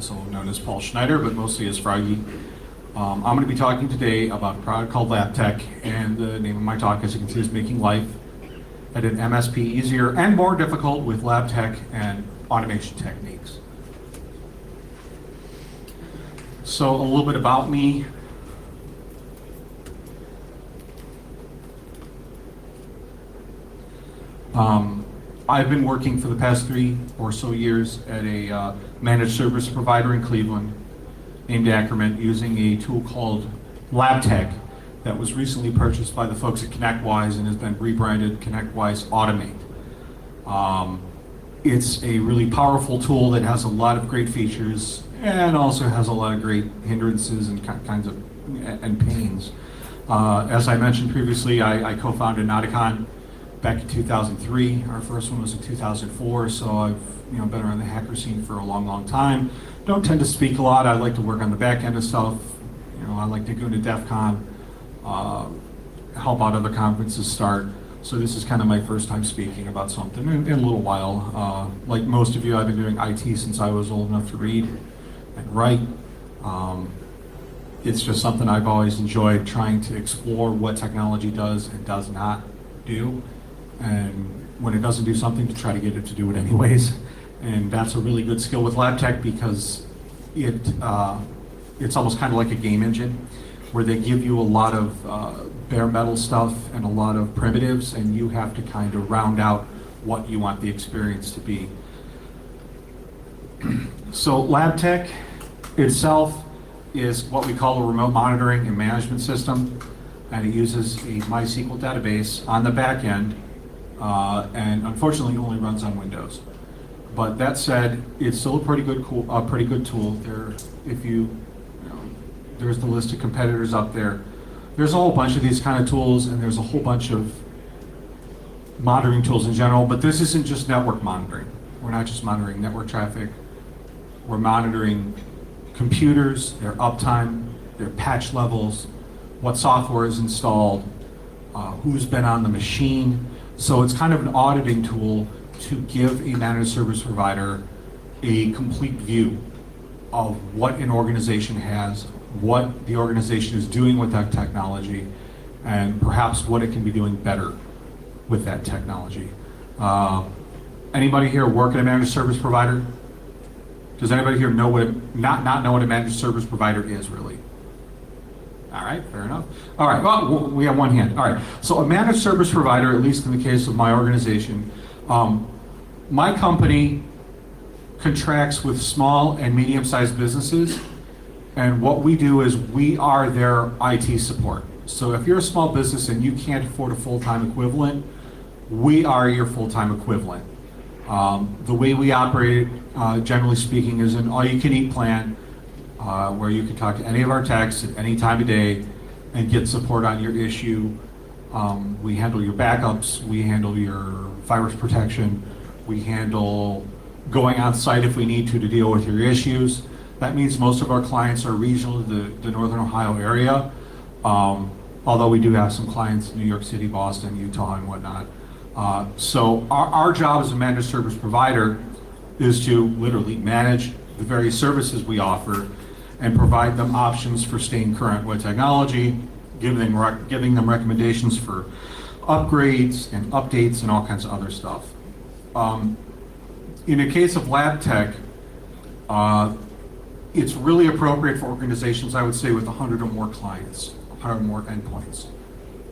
also known as Paul Schneider, but mostly as Froggy. I'm going to be talking today about a product called LabTech, and the name of my talk, as you can see, is Making Life at an MSP Easier and More Difficult with LabTech and Automation Techniques. So a little bit about me. I've been working for the past 3 or so years at a managed service provider in Cleveland named Ackerman, using a tool called LabTech that was recently purchased by the folks at ConnectWise and has been rebranded ConnectWise Automate. It's a really powerful tool that has a lot of great features and also has a lot of great hindrances and kinds of and pains. As I mentioned previously, I co-founded Nauticon back in 2003. Our first one was in 2004, so I've been around the hacker scene for a long time. Don't tend to speak a lot. I like to work on the back end of stuff. I like to go to DEF CON, help out other conferences start. So this is kind of my first time speaking about something in a little while. Like most of you, I've been doing IT since I was old enough to read and write. It's just something I've always enjoyed, trying to explore what technology does and does not do. And when it doesn't do something, to try to get it to do it anyways. And that's a really good skill with LabTech, because it's almost kind of like a game engine, where they give you a lot of bare metal stuff and a lot of primitives, and you have to kind of round out what you want the experience to be. So LabTech itself is what we call a remote monitoring and management system, and it uses a MySQL database on the back end, and unfortunately only runs on Windows. But that said, it's still a pretty good tool. There's the list of competitors up there. There's a whole bunch of these kind of tools, and there's a whole bunch of monitoring tools in general, but this isn't just network monitoring. We're not just monitoring network traffic. We're monitoring computers, their uptime, their patch levels, what software is installed, who's been on the machine. So it's kind of an auditing tool to give a managed service provider a complete view of what an organization has, what the organization is doing with that technology, and perhaps what it can be doing better with that technology. Anybody here work at a managed service provider? Does anybody here know not know what a managed service provider is, really? All right, fair enough. All right, well, we have one hand. All right, so a managed service provider, at least in the case of my organization, my company contracts with small and medium-sized businesses, and what we do is we are their IT support. So if you're a small business and you can't afford a full-time equivalent, we are your full-time equivalent. The way we operate, generally speaking, is an all-you-can-eat plan, where you can talk to any of our techs at any time of day and get support on your issue. We handle your backups, we handle your virus protection, we handle going on site if we need to deal with your issues. That means most of our clients are regional to the Northern Ohio area, although we do have some clients in New York City, Boston, Utah, and whatnot. So our job as a managed service provider is to literally manage the various services we offer and provide them options for staying current with technology, giving them recommendations for upgrades and updates and all kinds of other stuff. In the case of LabTech, it's really appropriate for organizations, I would say, with 100 or more clients, 100 or more endpoints.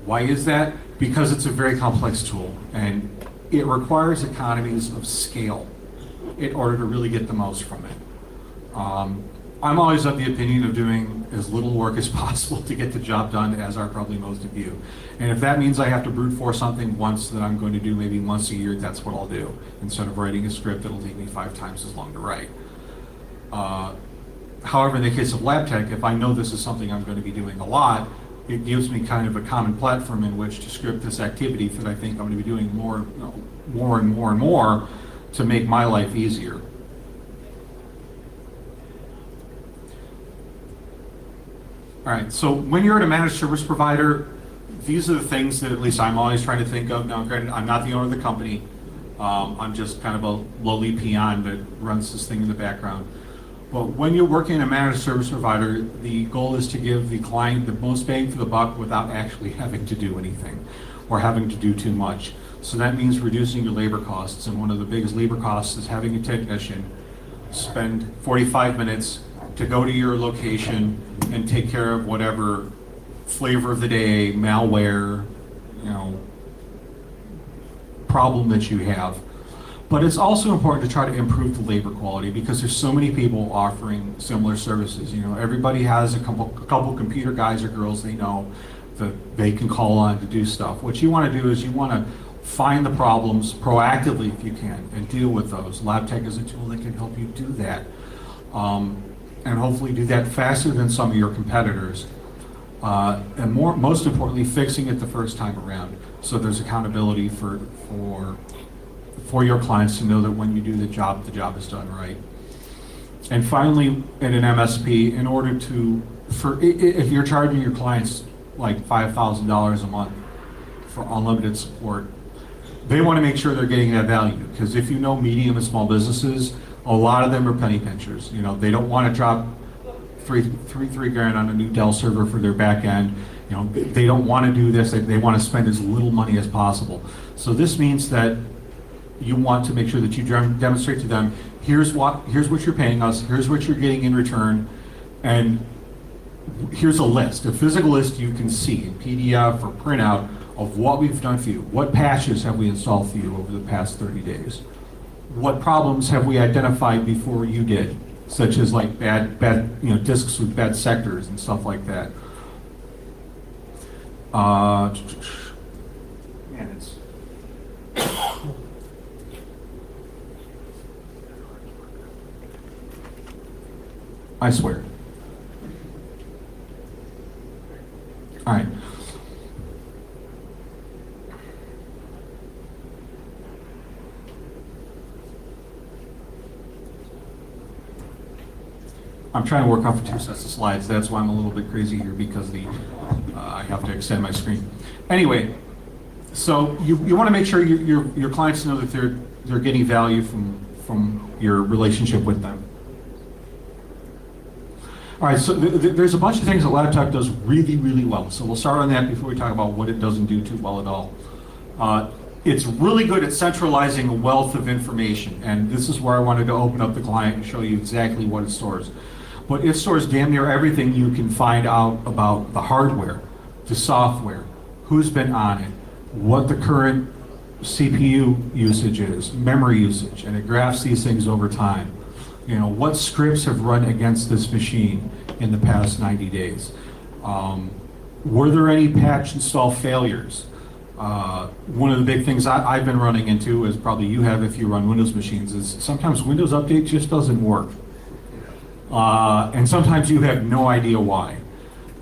Why is that? Because it's a very complex tool, and it requires economies of scale in order to really get the most from it. I'm always of the opinion of doing as little work as possible to get the job done, as are probably most of you. And if that means I have to brute force something once that I'm going to do maybe once a year, that's what I'll do. Instead of writing a script that'll take me 5 times as long to write. However, in the case of LabTech, if I know this is something I'm going to be doing a lot, it gives me kind of a common platform in which to script this activity that I think I'm going to be doing more and more to make my life easier. All right, so when you're at a managed service provider, these are the things that at least I'm always trying to think of. Now, granted, I'm not the owner of the company. I'm just kind of a lowly peon that runs this thing in the background. But when you're working in a managed service provider, the goal is to give the client the most bang for the buck without actually having to do anything or having to do too much. So that means reducing your labor costs, and one of the biggest labor costs is having a technician spend 45 minutes to go to your location and take care of whatever flavor of the day, malware, problem that you have. But it's also important to try to improve the labor quality because there's so many people offering similar services. Everybody has a couple computer guys or girls they know that they can call on to do stuff. What you want to do is you want to find the problems proactively if you can and deal with those. LabTech is a tool that can help you do that. And hopefully do that faster than some of your competitors. And most importantly, fixing it the first time around. So there's accountability for your clients to know that when you do the job is done right. And finally, in an MSP, in order if you're charging your clients like $5,000 a month for unlimited support, they want to make sure they're getting that value. Because if you know medium and small businesses, a lot of them are penny pinchers. They don't want to drop three grand on a new Dell server for their back end. They don't want to do this. They want to spend as little money as possible. So this means that you want to make sure that you demonstrate to them, here's what you're paying us, here's what you're getting in return, and here's a list, a physical list you can see in PDF or printout of what we've done for you. What patches have we installed for you over the past 30 days? What problems have we identified before you did, such as like bad disks with bad sectors and stuff like that. I swear. All right. I'm trying to work off of 2 sets of slides. That's why I'm a little bit crazy here because I have to extend my screen. Anyway, so you want to make sure your clients know that they're getting value from your relationship with them. All right, so there's a bunch of things that LabTech does really, really well. So we'll start on that before we talk about what it doesn't do too well at all. It's really good at centralizing a wealth of information, and this is where I wanted to open up the client and show you exactly what it stores. But it stores damn near everything you can find out about the hardware, the software, who's been on it, what the current CPU usage is, memory usage, and it graphs these things over time. What scripts have run against this machine in the past 90 days? Were there any patch install failures? One of the big things I've been running into, as probably you have if you run Windows machines, is sometimes Windows Update just doesn't work. And sometimes you have no idea why.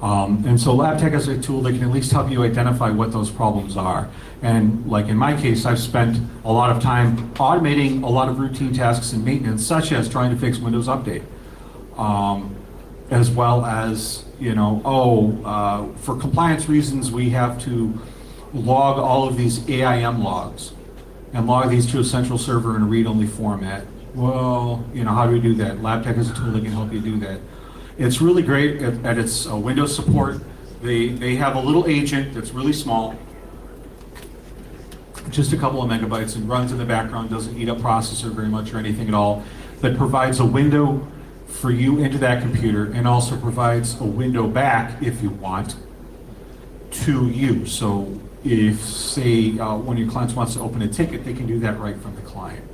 And so LabTech is a tool that can at least help you identify what those problems are. And like in my case, I've spent a lot of time automating a lot of routine tasks and maintenance, such as trying to fix Windows Update. As well as, for compliance reasons, we have to log all of these AIM logs and log these to a central server in a read-only format. Well, how do we do that? LabTech is a tool that can help you do that. It's really great at its Windows support. They have a little agent that's really small, just a couple of megabytes, and runs in the background, doesn't eat up processor very much or anything at all, that provides a window for you into that computer and also provides a window back, if you want, to you. So if, say, one of your clients wants to open a ticket, they can do that right from the client.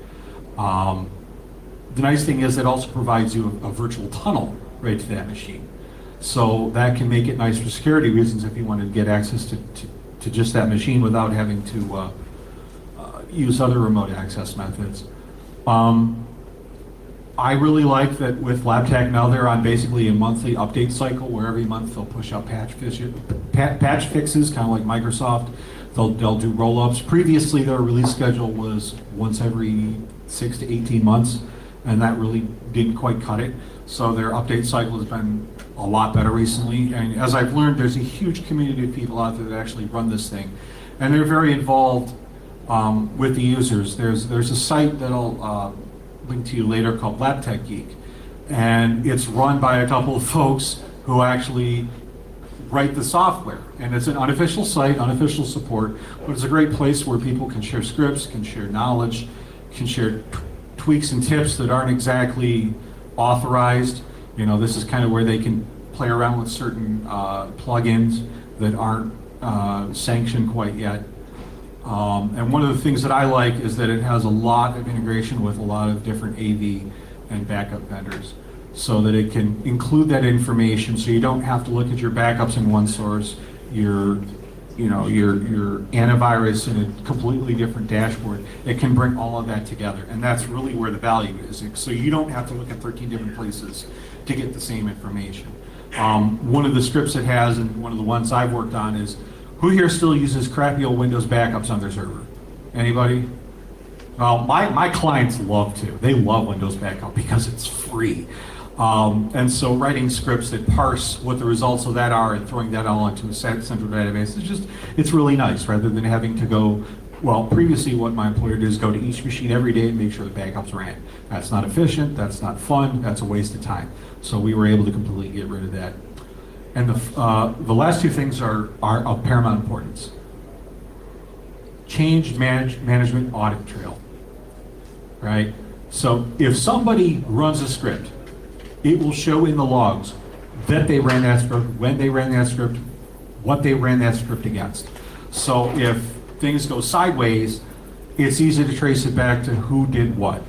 The nice thing is it also provides you a virtual tunnel right to that machine. So that can make it nice for security reasons if you want to get access to just that machine without having to use other remote access methods. I really like that with LabTech now they're on basically a monthly update cycle where every month they'll push out patch fixes, kind of like Microsoft. They'll do roll-ups. Previously their release schedule was once every 6 to 18 months, and that really didn't quite cut it. So their update cycle has been a lot better recently. And as I've learned, there's a huge community of people out there that actually run this thing. And they're very involved with the users. There's a site that I'll link to you later called LabTech Geek. And it's run by a couple of folks who actually write the software. And it's an unofficial site, unofficial support, but it's a great place where people can share scripts, can share knowledge, can share tweaks and tips that aren't exactly authorized. You know, this is kind of where they can play around with certain plugins that aren't sanctioned quite yet. And one of the things that I like is that it has a lot of integration with a lot of different AV and backup vendors, so that it can include that information, so you don't have to look at your backups in one source, your antivirus in a completely different dashboard. It can bring all of that together, and that's really where the value is. So you don't have to look at 13 different places to get the same information. One of the scripts it has, and one of the ones I've worked on, is who here still uses crappy old Windows backups on their server? Anybody? Well, my clients love to. They love Windows Backup because it's free. And so writing scripts that parse what the results of that are and throwing that all into a central database, it's really nice, rather than having to go, well, previously what my employer did is go to each machine every day and make sure the backups ran. That's not efficient, that's not fun, that's a waste of time. So we were able to completely get rid of that. And the last two things are of paramount importance. Change management audit trail, right? So if somebody runs a script, it will show in the logs that they ran that script, when they ran that script, what they ran that script against. So if things go sideways, it's easy to trace it back to who did what.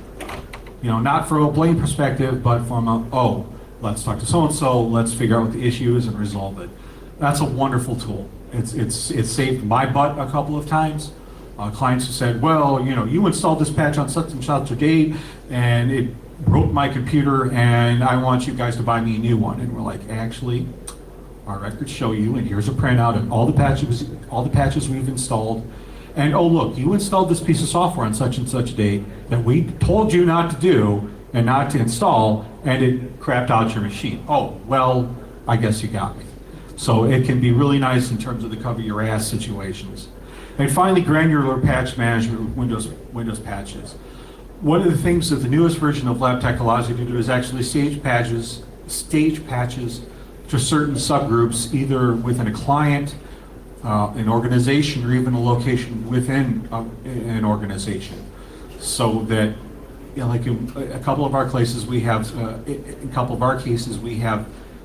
You know, not from a blame perspective, but from a, oh, let's talk to so-and-so, let's figure out what the issue is and resolve it. That's a wonderful tool. It's saved my butt a couple of times. Clients who said, well, you know, you installed this patch on such and such a date, and it broke my computer, and I want you guys to buy me a new one. And we're like, actually, our records show you, and here's a printout of all the patches we've installed. And oh, look, you installed this piece of software on such and such date that we told you not to do and not to install, and it crapped out your machine. Oh, well, I guess you got me. So it can be really nice in terms of the cover your ass situations. And finally, granular patch management with Windows patches. One of the things that the newest version of LabTech allows you to do is actually stage patches to certain subgroups, either within a client, an organization, or even a location within an organization. So that, you know, like in a couple of our cases, we have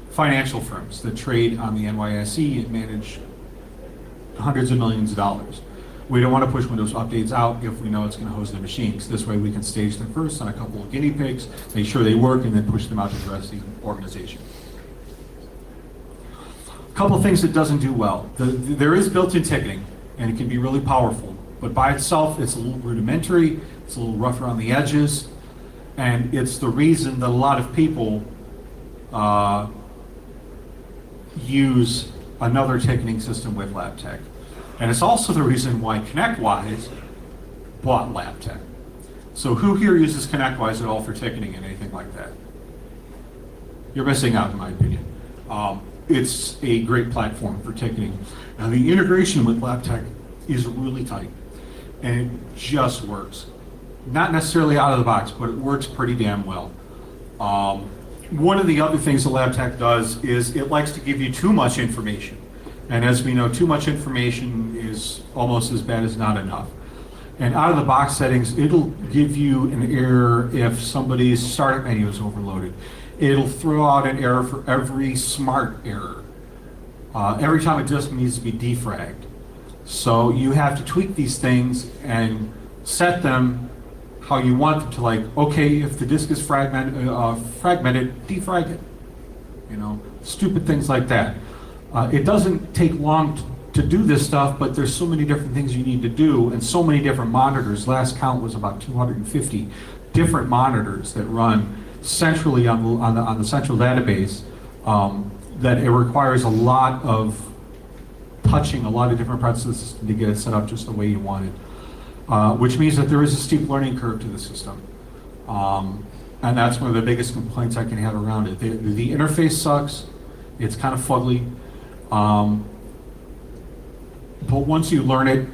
financial firms that trade on the NYSE and manage hundreds of millions of dollars. We don't want to push Windows updates out if we know it's going to host the machines. This way we can stage them first on a couple of guinea pigs, make sure they work, and then push them out to the rest of the organization. A couple of things it doesn't do well. There is built-in ticketing, and it can be really powerful, but by itself it's a little rudimentary, it's a little rough around the edges, and it's the reason that a lot of people use another ticketing system with LabTech. And it's also the reason why ConnectWise bought LabTech. So who here uses ConnectWise at all for ticketing and anything like that? You're missing out, in my opinion. It's a great platform for ticketing. Now the integration with LabTech is really tight, and it just works. Not necessarily out of the box, but it works pretty damn well. One of the other things that LabTech does is it likes to give you too much information. And as we know, too much information is almost as bad as not enough. And out of the box settings, it'll give you an error if somebody's startup menu is overloaded. It'll throw out an error for every smart error. Every time a disk needs to be defragged. So you have to tweak these things and set them how you want them to, like, okay, if the disk is fragmented, defrag it. You know, stupid things like that. It doesn't take long to do this stuff, but there's so many different things you need to do and so many different monitors. Last count was about 250 different monitors that run centrally on the central database, that it requires a lot of touching a lot of different parts of the system to get it set up just the way you want it, which means that there is a steep learning curve to the system. And that's one of the biggest complaints I can have around it. The interface sucks, it's kind of fugly. But once you learn it,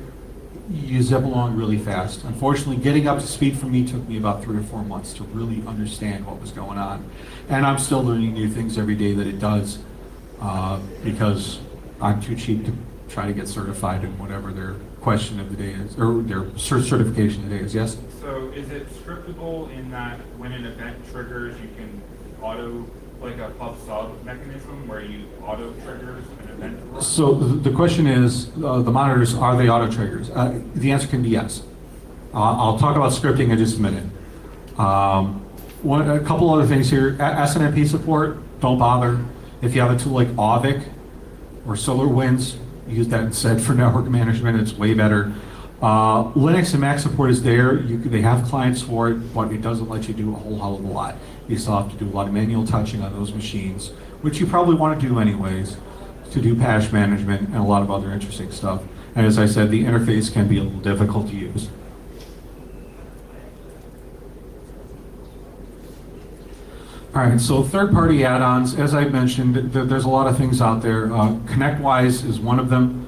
you zip along really fast. Unfortunately, getting up to speed for me took me about 3 or 4 months to really understand what was going on. And I'm still learning new things every day that it does, because I'm too cheap to try to get certified in whatever their question of the day is, or their certification today is. Yes? So is it scriptable in that when an event triggers, you can auto, like a pub sub mechanism where you auto triggers an event? So the question is, the monitors, are they auto triggers? The answer can be yes. I'll talk about scripting in just a minute. A couple other things here. SNMP support, don't bother. If you have a tool like Auvik or SolarWinds, use that instead for network management. It's way better. Linux and Mac support is there. They have clients for it, but it doesn't let you do a whole hell of a lot. You still have to do a lot of manual touching on those machines, which you probably want to do anyways, to do patch management and a lot of other interesting stuff. And as I said, the interface can be a little difficult to use. All right, so third-party add-ons, as I mentioned, there's a lot of things out there. ConnectWise is one of them.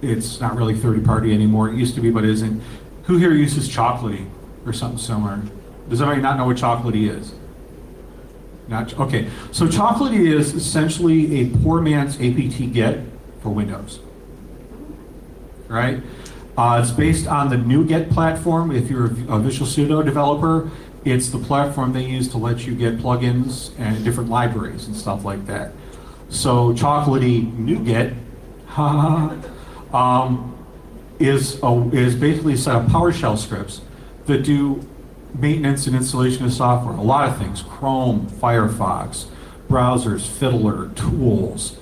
It's not really third-party anymore. It used to be, but it isn't. Who here uses Chocolatey or something similar? Does anybody not know what Chocolatey is? Okay, so Chocolatey is essentially a poor man's apt-get for Windows, right? It's based on the NuGet platform. If you're a Visual Studio developer, it's the platform they use to let you get plugins and different libraries and stuff like that. So Chocolatey NuGet is basically a set of PowerShell scripts that do maintenance and installation of software. A lot of things: Chrome, Firefox, browsers, Fiddler, tools,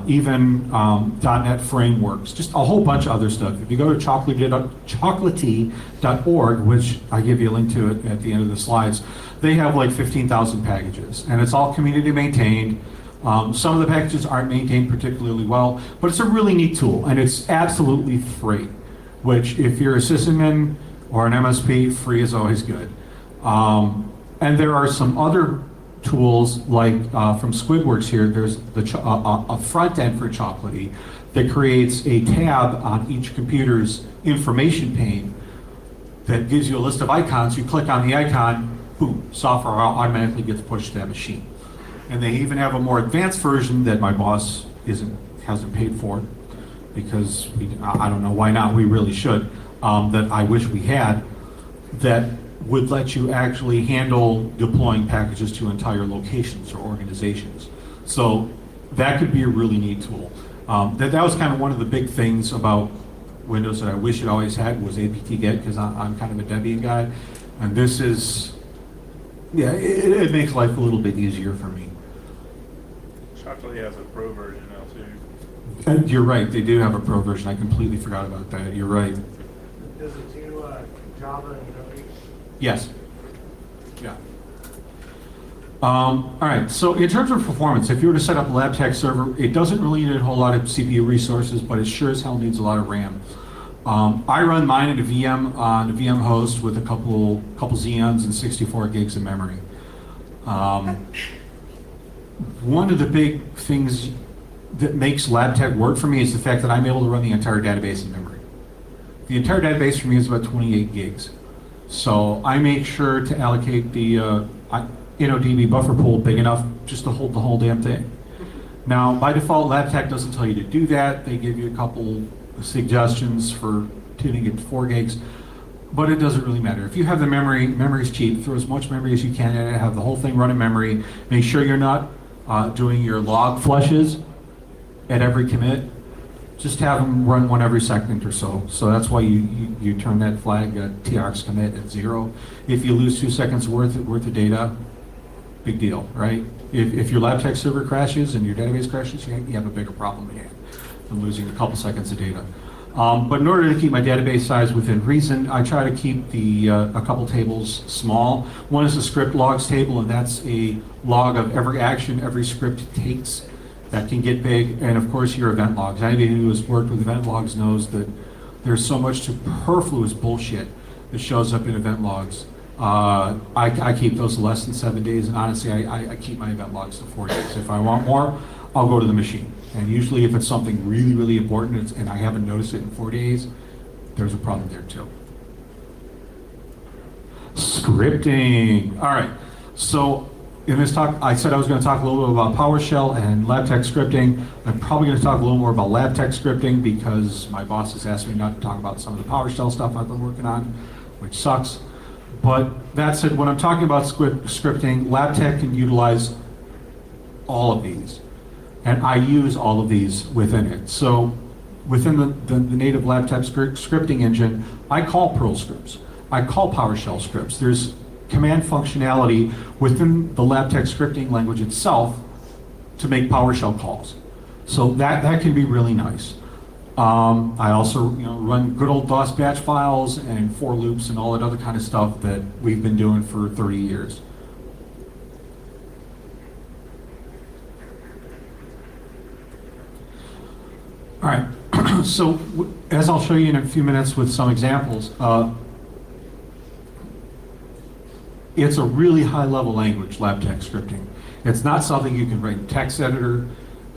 even .NET frameworks, just a whole bunch of other stuff. If you go to chocolatey.org, which I give you a link to it at the end of the slides, they have like 15,000 packages, and it's all community maintained. Some of the packages aren't maintained particularly well, but it's a really neat tool, and it's absolutely free, which if you're a sysadmin or an MSP, free is always good. And there are some other tools like from Squidworks here. There's a front end for Chocolatey that creates a tab on each computer's information pane that gives you a list of icons. You click on the icon, boom, software automatically gets pushed to that machine. And they even have a more advanced version that my boss hasn't paid for, because I don't know why not, we really should, that I wish we had, that would let you actually handle deploying packages to entire locations or organizations. So that could be a really neat tool. That was kind of one of the big things about Windows that I wish it always had, was apt-get, because I'm kind of a Debian guy. And this is, yeah, it makes life a little bit easier for me. Chocolatey has a pro version now too. And you're right, they do have a pro version. I completely forgot about that. You're right. Does it do Java and Ruby? Yes. Yeah. All right, so in terms of performance, if you were to set up a LabTech server, it doesn't really need a whole lot of CPU resources, but it sure as hell needs a lot of RAM. I run mine in a VM on a VM host with a couple Xeons and 64 gigs of memory. One of the big things that makes LabTech work for me is the fact that I'm able to run the entire database in memory. The entire database for me is about 28 gigs. So I make sure to allocate the InnoDB buffer pool big enough just to hold the whole damn thing. Now, by default, LabTech doesn't tell you to do that. They give you a couple suggestions for tuning it to 4 gigs, but it doesn't really matter. If you have the memory, memory's cheap. Throw as much memory as you can in it, have the whole thing run in memory. Make sure you're not doing your log flushes at every commit. Just have them run one every second or so. So that's why you turn that flag TRX commit at 0. If you lose 2 seconds worth of data, big deal, right? If your LabTech server crashes and your database crashes, you have a bigger problem again than losing a couple seconds of data. But in order to keep my database size within reason, I try to keep a couple tables small. One is the script logs table, and that's a log of every action every script takes. That can get big, and of course your event logs. Anybody who has worked with event logs knows that there's so much superfluous bullshit that shows up in event logs. I keep those less than 7 days, and honestly, I keep my event logs to 4 days. If I want more, I'll go to the machine. And usually if it's something really, really important and I haven't noticed it in 4 days, there's a problem there too. Scripting. All right. So in this talk, I said I was going to talk a little bit about PowerShell and LabTeX scripting. I'm probably going to talk a little more about LabTeX scripting because my boss has asked me not to talk about some of the PowerShell stuff I've been working on, which sucks. But that said, when I'm talking about scripting, LabTeX can utilize all of these. And I use all of these within it. So within the native LabTeX scripting engine, I call Perl scripts. I call PowerShell scripts. There's command functionality within the LabTeX scripting language itself to make PowerShell calls. So that can be really nice. I also run good old DOS batch files and for loops and all that other kind of stuff that we've been doing for 30 years. All right, so as I'll show you in a few minutes with some examples, it's a really high-level language, LabTeX scripting. It's not something you can write in text editor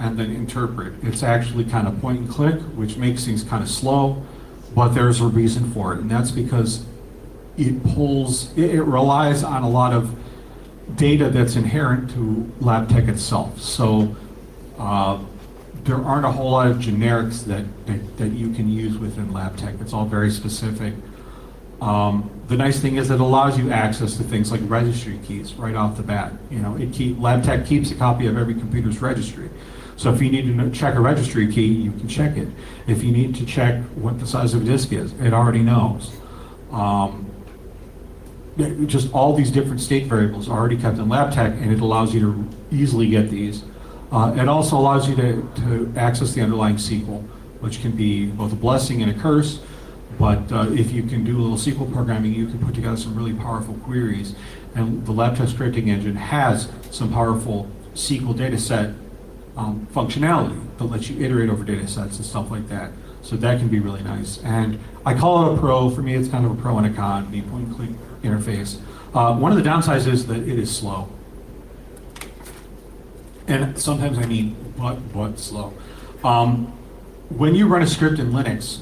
and then interpret. It's actually kind of point and click, which makes things kind of slow, but there's a reason for it, and that's because it relies on a lot of data that's inherent to LabTeX itself. So there aren't a whole lot of generics that you can use within LabTeX. It's all very specific. The nice thing is it allows you access to things like registry keys right off the bat. LabTeX keeps a copy of every computer's registry. So if you need to check a registry key, you can check it. If you need to check what the size of a disk is, it already knows. Just all these different state variables are already kept in LabTeX, and it allows you to easily get these. It also allows you to access the underlying SQL, which can be both a blessing and a curse. But if you can do a little SQL programming, you can put together some really powerful queries. And the LabTeX scripting engine has some powerful SQL data set functionality that lets you iterate over data sets and stuff like that. So that can be really nice. And I call it a pro. For me, it's kind of a pro and a con, the point and click interface. One of the downsides is that it is slow. And sometimes I mean, but slow. When you run a script in Linux,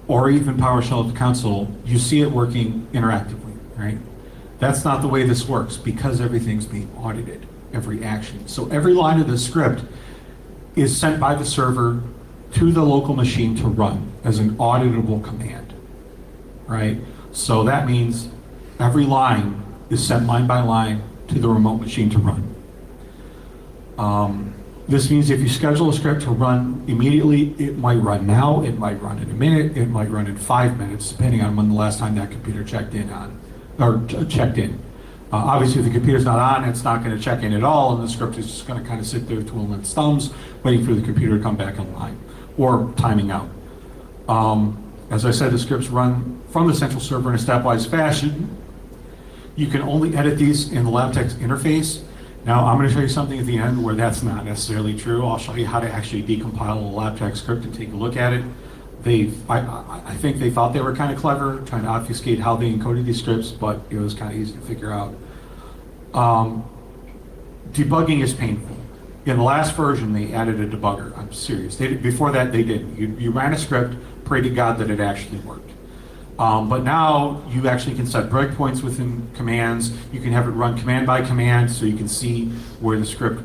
or even PowerShell at the console, you see it working interactively, right? That's not the way this works because everything's being audited, every action. So every line of the script is sent by the server to the local machine to run as an auditable command, right? So that means every line is sent line by line to the remote machine to run. This means if you schedule a script to run immediately, it might run now, it might run in a minute, it might run in 5 minutes, depending on when the last time that computer checked in. Obviously, if the computer's not on, it's not going to check in at all, and the script is just going to kind of sit there twiddling its thumbs, waiting for the computer to come back online, or timing out. As I said, the scripts run from the central server in a stepwise fashion. You can only edit these in the LabTeX interface. Now, I'm going to show you something at the end where that's not necessarily true. I'll show you how to actually decompile a LabTeX script and take a look at it. I think they thought they were kind of clever, trying to obfuscate how they encoded these scripts, but it was kind of easy to figure out. Debugging is painful. In the last version, they added a debugger. I'm serious. Before that, they didn't. You ran a script, pray to God that it actually worked. But now you actually can set breakpoints within commands. You can have it run command by command so you can see where the script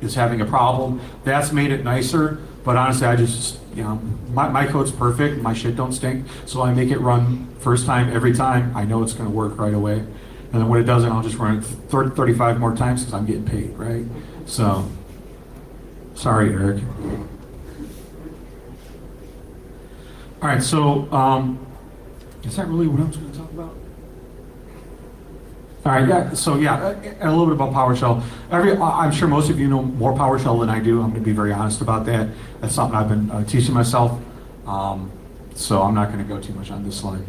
is having a problem. That's made it nicer, but honestly, I just, my code's perfect, my shit don't stink, so I make it run first time, every time. I know it's gonna work right away. And then when it doesn't, I'll just run it 35 more times because I'm getting paid, right? So, sorry, Eric. All right, so is that really what I was going to talk about? All right, a little bit about PowerShell. I'm sure most of you know more PowerShell than I do. I'm going to be very honest about that. That's something I've been teaching myself, so I'm not going to go too much on this slide.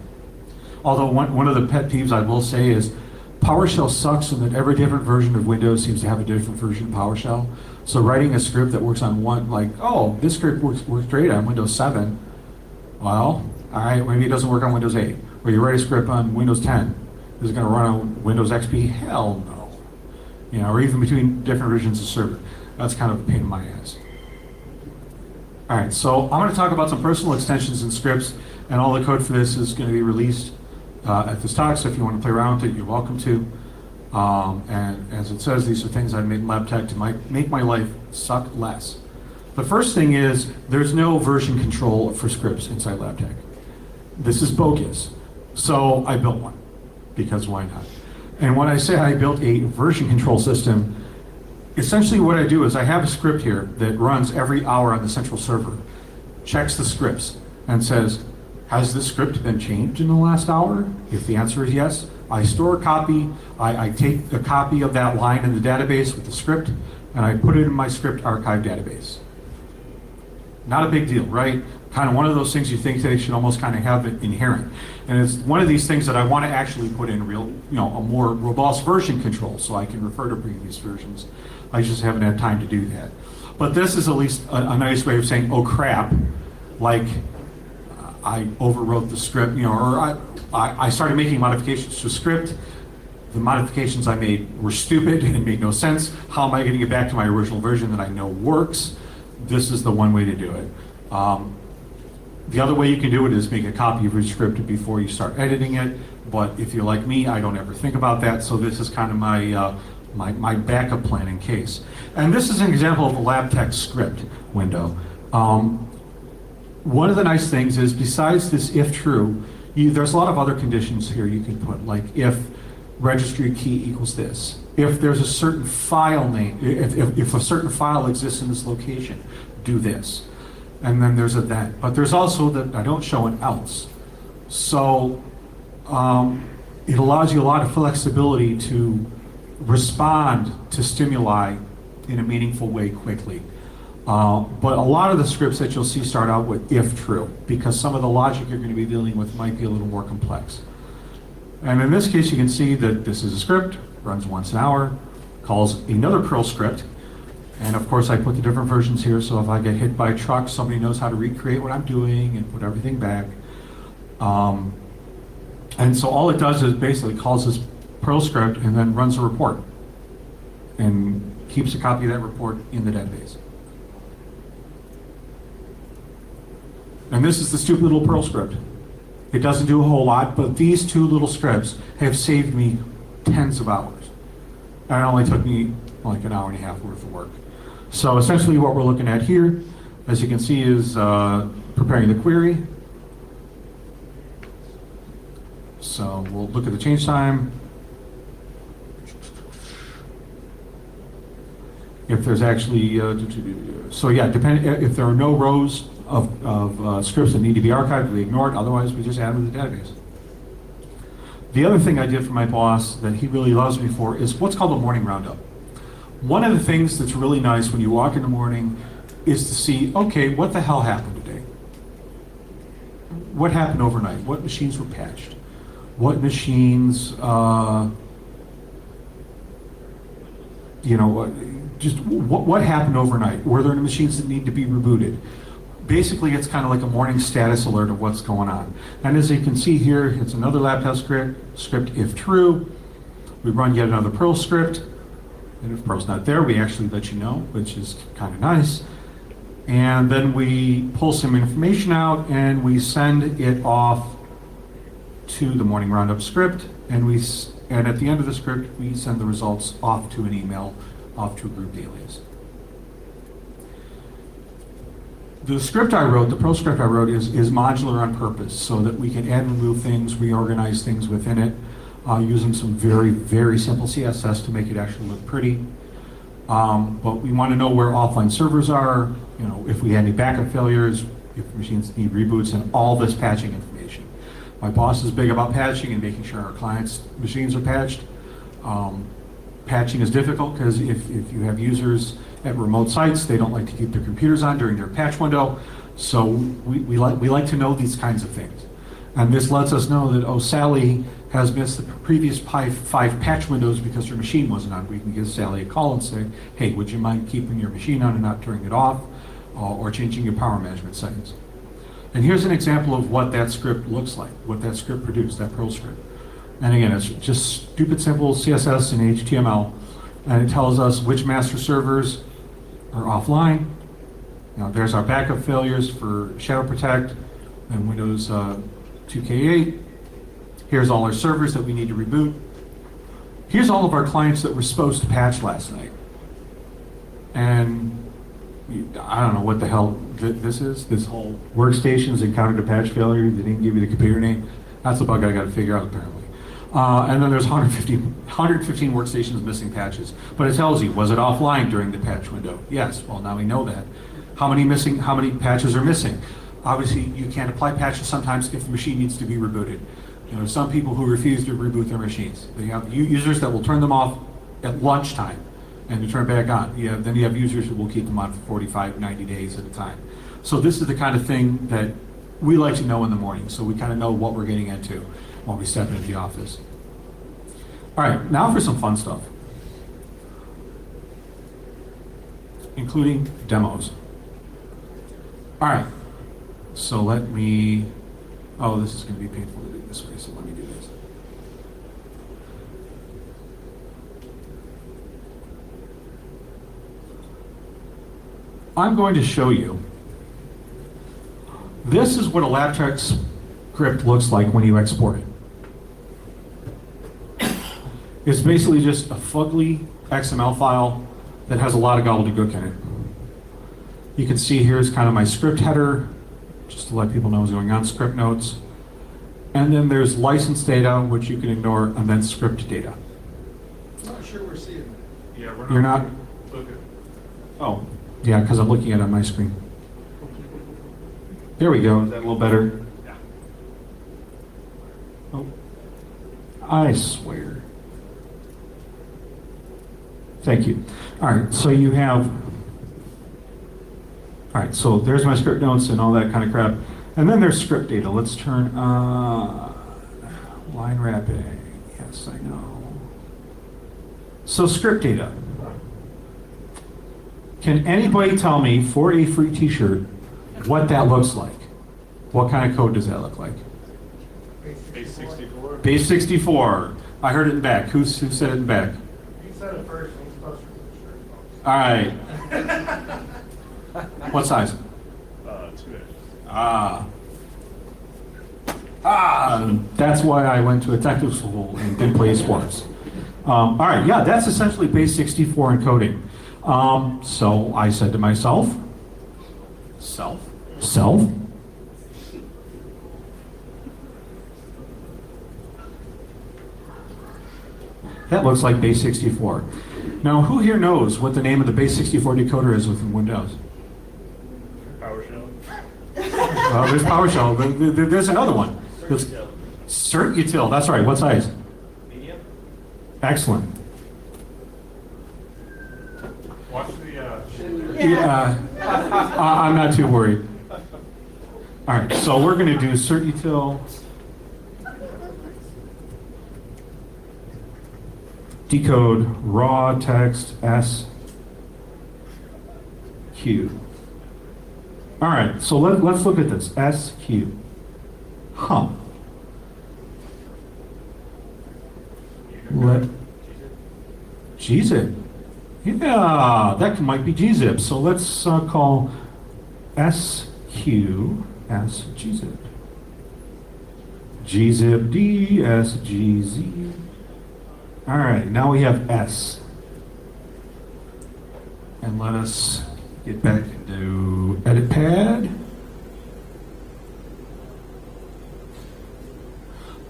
Although one of the pet peeves I will say is PowerShell sucks in that every different version of Windows seems to have a different version of PowerShell. So writing a script that works on this script works great on Windows 7. Well, all right, maybe it doesn't work on Windows 8. Or you write a script on Windows 10. Is it going to run on Windows XP? Hell no. Or even between different versions of server. That's kind of a pain in my ass. All right, so I'm going to talk about some personal extensions and scripts, and all the code for this is going to be released at this talk, so if you want to play around with it, you're welcome to. And as it says, these are things I made in LabTech to make my life suck less. The first thing is there's no version control for scripts inside LabTech. This is bogus. So I built one, because why not? And when I say I built a version control system, essentially what I do is I have a script here that runs every hour on the central server, checks the scripts, and says, has this script been changed in the last hour? If the answer is yes, I store a copy, I take a copy of that line in the database with the script, and I put it in my script archive database. Not a big deal, right? Kind of one of those things you think they should almost kind of have it inherent. And it's one of these things that I want to actually put in real, a more robust version control so I can refer to previous versions. I just haven't had time to do that. But this is at least a nice way of saying, oh crap, like I overwrote the script, or I started making modifications to a script. The modifications I made were stupid and made no sense. How am I going to get back to my original version that I know works? This is the one way to do it. The other way you can do it is make a copy of your script before you start editing it. But if you're like me, I don't ever think about that. So this is kind of my backup plan in case. And this is an example of a LabTech script window. One of the nice things is besides this if true, there's a lot of other conditions here you can put, like if registry key equals this, if there's a certain file name, if a certain file exists in this location, do this. And then there's a then. But there's also that I don't show an else. So it allows you a lot of flexibility to respond to stimuli in a meaningful way quickly. But a lot of the scripts that you'll see start out with if true, because some of the logic you're going to be dealing with might be a little more complex. And in this case, you can see that this is a script, runs once an hour, calls another Perl script, and of course I put the different versions here, so if I get hit by a truck, somebody knows how to recreate what I'm doing and put everything back. And so all it does is basically calls this Perl script and then runs a report and keeps a copy of that report in the database. And this is the stupid little Perl script. It doesn't do a whole lot, but these two little scripts have saved me tens of hours. And it only took me like an hour and a half worth of work. So essentially what we're looking at here, as you can see, is preparing the query. So we'll look at the change time. If there's actually, so yeah, if there are no rows of scripts that need to be archived, we ignore it, otherwise we just add them to the database. The other thing I did for my boss that he really loves me for is what's called a morning roundup. One of the things that's really nice when you walk in the morning is to see, okay, what the hell happened today? What happened overnight? What machines were patched? What machines, just what happened overnight? Were there any machines that need to be rebooted? Basically, it's kind of like a morning status alert of what's going on. And as you can see here, it's another LabTech script if true. We run yet another Perl script. And if Perl's not there, we actually let you know, which is kind of nice. And then we pull some information out and we send it off to the morning roundup script. And at the end of the script, we send the results off to an email, off to a grouped alias. The script I wrote, the Perl script I wrote, is modular on purpose so that we can add and remove things, reorganize things within it, using some very, very simple CSS to make it actually look pretty. But we want to know where offline servers are, if we had any backup failures, if machines need reboots, and all this patching information. My boss is big about patching and making sure our clients' machines are patched. Patching is difficult because if you have users at remote sites, they don't like to keep their computers on during their patch window. So we like to know these kinds of things. And this lets us know that, oh, Sally has missed the previous 5 patch windows because her machine wasn't on. We can give Sally a call and say, hey, would you mind keeping your machine on and not turning it off, or changing your power management settings? And here's an example of what that script looks like, what that script produced, that Perl script. And again, it's just stupid simple CSS and HTML, and it tells us which master servers are offline. There's our backup failures for Shadow Protect and Windows 2K8. Here's all our servers that we need to reboot. Here's all of our clients that were supposed to patch last night. And I don't know what the hell this is. This whole workstations encountered a patch failure. They didn't give you the computer name. That's a bug I got to figure out apparently. And then there's 115 workstations missing patches. But it tells you, was it offline during the patch window? Yes. Well, now we know that. How many patches are missing? Obviously, you can't apply patches sometimes if the machine needs to be rebooted. Some people who refuse to reboot their machines. They have users that will turn them off at lunchtime and to turn back on. Then you have users who will keep them on for 45, 90 days at a time. So this is the kind of thing that we like to know in the morning, so we kind of know what we're getting into when we step into the office. All right, now for some fun stuff, including demos. All right, so this is going to be painful to do this way, so let me do this. I'm going to show you. This is what a LabTeX script looks like when you export it. It's basically just a fugly XML file that has a lot of gobbledygook in it. You can see here's kind of my script header, just to let people know what's going on, script notes. And then there's license data, which you can ignore, and then script data. I'm not sure we're seeing that. Yeah, we're not. You're not? Okay. Oh, yeah, because I'm looking at it on my screen. There we go. Is that a little better? Yeah. Oh, I swear. Thank you. All right, so you have, all right, so there's my script notes and all that kind of crap. And then there's script data. Let's turn line wrapping. Yes, I know. So script data. Can anybody tell me for a free t-shirt what that looks like? What kind of code does that look like? Base 64. Base 64. I heard it in the back. Who said it in the back? You said it first, and he's closer to the shirt. All right. What size? 2X. That's why I went to a technical school and didn't play sports. All right, yeah, that's essentially base 64 encoding. So I said to myself, self. That looks like base 64. Now, who here knows what the name of the base 64 decoder is within Windows? PowerShell. There's PowerShell. There's another one. CertUtil. That's right. What size? Medium. Excellent. Watch the. Yeah. I'm not too worried. All right. So we're going to do CertUtil. Decode raw text SQ. All right, so let's look at this. SQ. Huh. gzip. Yeah, that might be gzip. So let's call SQ as gzip. Gzip D as GZ. All right, now we have S. And let us get back into edit pad.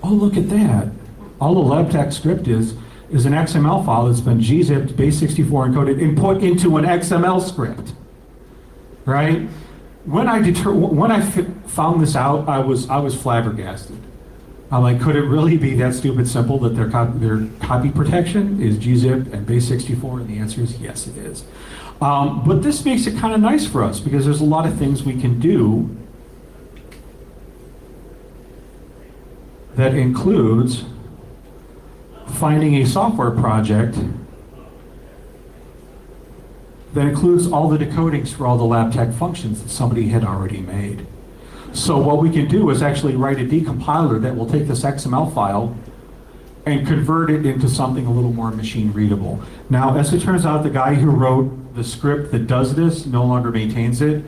Oh, look at that. All the LabTeX script is an XML file that's been gzipped, base 64 encoded, and put into an XML script. Right? When I found this out, I was flabbergasted. I'm like, could it really be that stupid simple that their copy protection is gzip and base 64? And the answer is yes, it is. But this makes it kind of nice for us because there's a lot of things we can do that includes finding a software project that includes all the decodings for all the LabTeX functions that somebody had already made. So what we can do is actually write a decompiler that will take this XML file and convert it into something a little more machine readable. Now, as it turns out, the guy who wrote the script that does this no longer maintains it.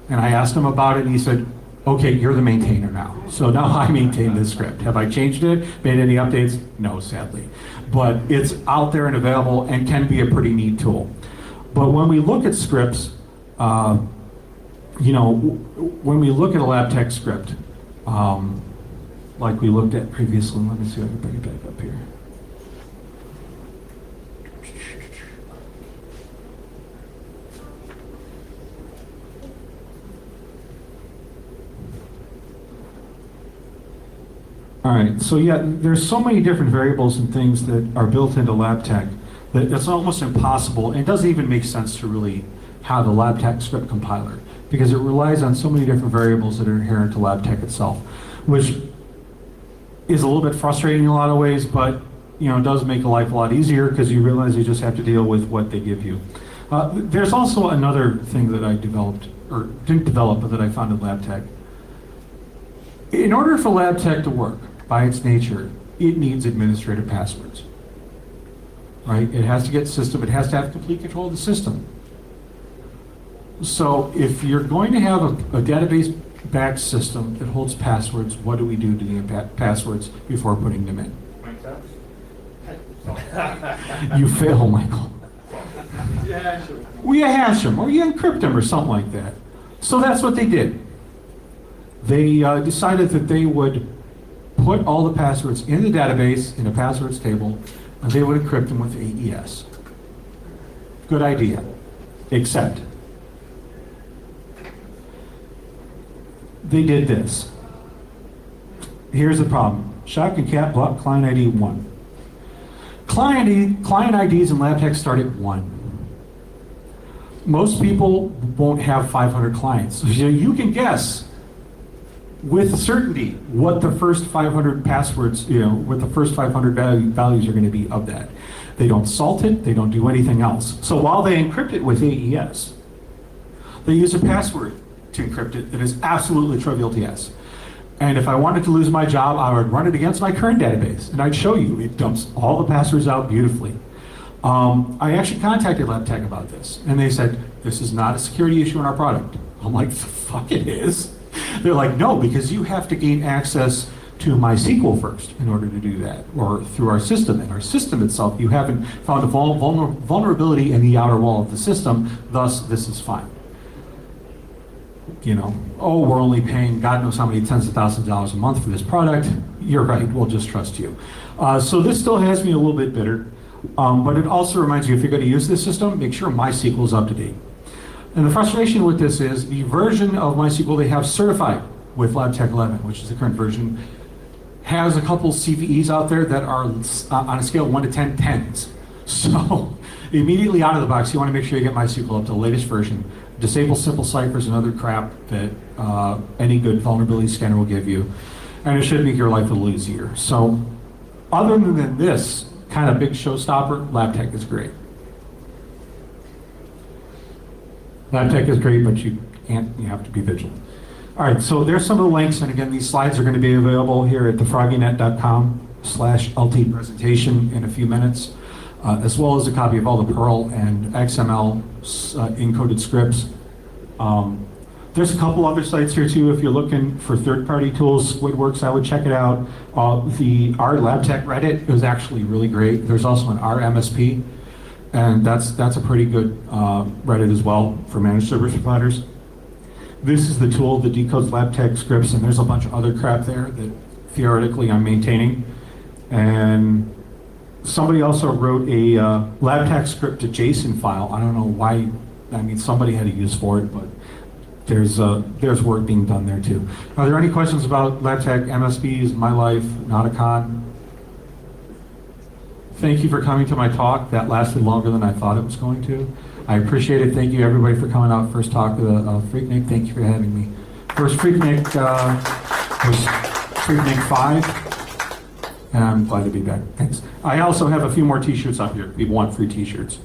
And I asked him about it, and he said, okay, you're the maintainer now. So now I maintain this script. Have I changed it? Made any updates? No, sadly. But it's out there and available and can be a pretty neat tool. But when we look at scripts, when we look at a lab tech script, like we looked at previously, let me see if I can bring it back up here. All right, so yeah, there's so many different variables and things that are built into lab tech that it's almost impossible. It doesn't even make sense to really have a lab tech script compiler because it relies on so many different variables that are inherent to lab tech itself, which is a little bit frustrating in a lot of ways, but it does make life a lot easier because you realize you just have to deal with what they give you. There's also another thing that I developed, or didn't develop, but that I found in lab tech. In order for lab tech to work, by its nature, it needs administrative passwords, right? It has to get system, it has to have complete control of the system. So if you're going to have a database-backed system that holds passwords, what do we do to the passwords before putting them in? You fail, Michael. Well, you hash them, or you encrypt them, or something like that. So that's what they did. They decided that they would put all the passwords in the database in a passwords table, and they would encrypt them with AES. Good idea, except they did this. Here's the problem. Shock and cat block client ID 1. Client IDs in LabTech start at 1. Most people won't have 500 clients. So you can guess with certainty what the first 500 passwords, what the first 500 values are going to be of that. They don't salt it, they don't do anything else. So while they encrypt it with AES, they use a password to encrypt it that is absolutely trivial to guess. And if I wanted to lose my job, I would run it against my current database, and I'd show you. It dumps all the passwords out beautifully. I actually contacted LabTech about this, and they said, this is not a security issue in our product. I'm like, the fuck it is. They're like, no, because you have to gain access to MySQL first in order to do that, or through our system. And our system itself, you haven't found a vulnerability in the outer wall of the system, thus this is fine. Oh, we're only paying God knows how many tens of thousands of dollars a month for this product. You're right, we'll just trust you. So this still has me a little bit bitter, but it also reminds you, if you're going to use this system, make sure MySQL is up to date. And the frustration with this is the version of MySQL they have certified with LabTech 11, which is the current version, has a couple CVEs out there that are on a scale of 1 to 10, 10s. So immediately out of the box, you want to make sure you get MySQL up to the latest version. Disable simple ciphers and other crap that any good vulnerability scanner will give you. And it should make your life a little easier. So other than this kind of big showstopper, LabTech is great. LabTech is great, but you have to be vigilant. All right, so there's some of the links, and again, these slides are going to be available here at thefroggynet.com/LT presentation in a few minutes, as well as a copy of all the Perl and XML encoded scripts. There's a couple other sites here too. If you're looking for third-party tools, Squidworks, I would check it out. Our LabTech Reddit is actually really great. There's also an R MSP. And that's a pretty good Reddit as well for managed service providers. This is the tool that decodes LabTech scripts, and there's a bunch of other crap there that theoretically I'm maintaining. And somebody also wrote a LabTech script to JSON file. I don't know why. Somebody had a use for it, but there's work being done there too. Are there any questions about LabTech, MSPs, My Life, Nauticon? Thank you for coming to my talk. That lasted longer than I thought it was going to. I appreciate it. Thank you everybody for coming out. First talk of the PhreakNIC. Thank you for having me. First PhreakNIC was PhreakNIC 5, and I'm glad to be back. Thanks. I also have a few more t-shirts up here. People want free t-shirts.